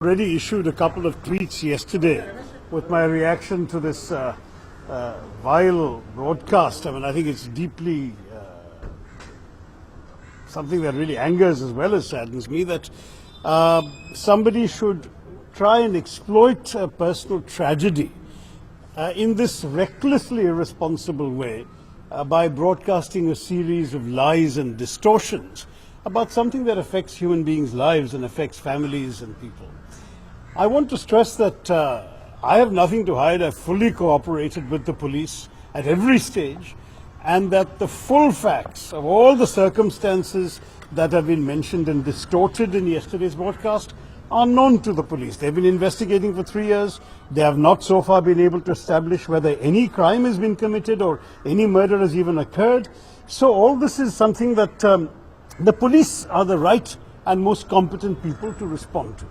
Already issued a couple of tweets yesterday with my reaction to this vile broadcast. I mean, I think it's deeply something that really angers as well as saddens me, that somebody should try and exploit a personal tragedy in this recklessly irresponsible way by broadcasting a series of lies and distortions about something that affects human beings' lives and affects families and people. I want to stress that I have nothing to hide. I've fully cooperated with the police at every stage, and that the full facts of all the circumstances that have been mentioned and distorted in yesterday's broadcast are known to the police. They've been investigating for 3 years. They have not so far been able to establish whether any crime has been committed or any murder has even occurred. So all this is something that the police are the right and most competent people to respond to.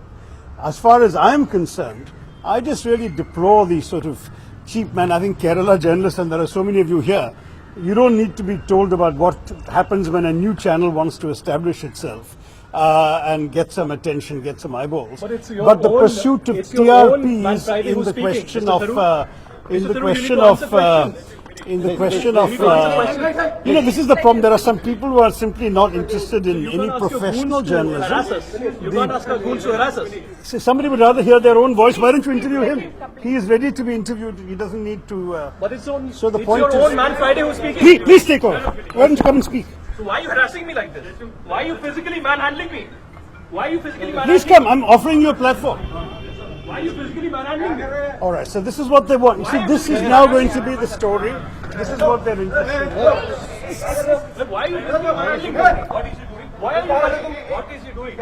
As far as I'm concerned, I just really deplore these sort of cheap men. I think Kerala journalists, and there are so many of you here, you don't need to be told about what happens when a new channel wants to establish itself and get some attention, get some eyeballs. But the pursuit of TRPs in the question of this is the problem. There are some people who are simply not interested in any professional journalism. You can't ask our goons to harass us. Somebody would rather hear their own voice. Why don't you interview him? He is ready to be interviewed. He doesn't need to. But it's your own man Friday who's speaking. Please take over. Why don't you come and speak? So why are you harassing me like this? Why are you physically manhandling me? Why are you physically manhandling me? Please come. I'm offering you a platform. Why are you physically manhandling me? All right, so this is what they want. You see, this is now going to be the story. This is what they're interested in. Why are you physically manhandling me? What is he doing? Why are you manhandling me? What is he doing?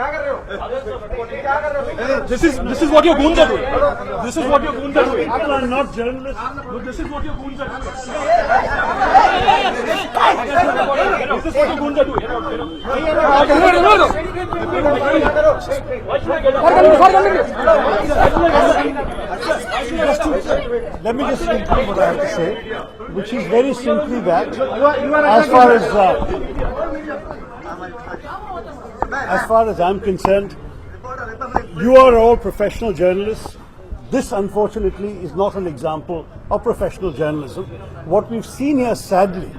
This is what your goons are doing. This is what your goons are doing. People are not journalists. No, this is what your goons are doing. This is what your goons are doing. Why should I get Let me just conclude what I have to say, which is very simply that as far as I'm concerned, you are all professional journalists. This, unfortunately, is not an example of professional journalism. What we've seen here, sadly,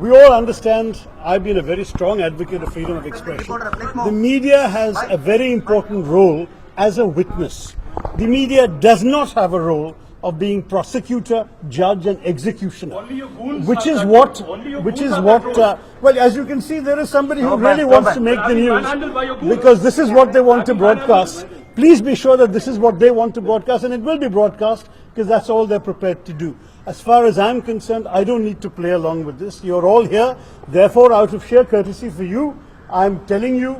we all understand. I've been a very strong advocate of freedom of expression. The media has a very important role as a witness. The media does not have a role of being prosecutor, judge and executioner, which is what, well, as you can see, there is somebody who really wants to make the news because this is what they want to broadcast. Please be sure that this is what they want to broadcast, and it will be broadcast because that's all they're prepared to do. As far as I'm concerned, I don't need to play along with this. You're all here. Therefore, out of sheer courtesy for you, I'm telling you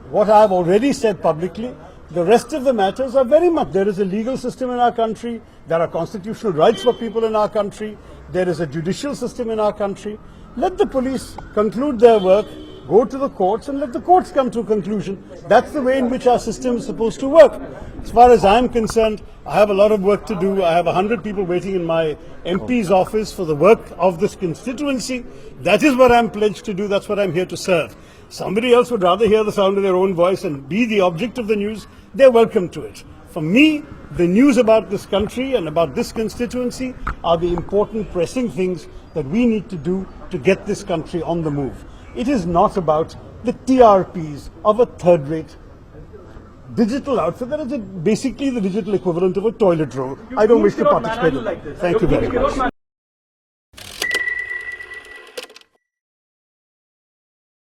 what I've already said publicly. The rest of the matters are very much, there is a legal system in our country, there are constitutional rights for people in our country, there is a judicial system in our country. Let the police conclude their work, go to the courts and let the courts come to a conclusion. That's the way in which our system is supposed to work. As far as I'm concerned, I have a lot of work to do. I have 100 people waiting in my MP's office for the work of this constituency. That is what I'm pledged to do. That's what I'm here to serve. Somebody else would rather hear the sound of their own voice and be the object of the news. They're welcome to it. For me, the news about this country and about this constituency are the important pressing things that we need to do to get this country on the move. It is not about the TRPs of a third-rate digital outfit that is basically the digital equivalent of a toilet roll. I don't wish to participate in that. Thank you very much.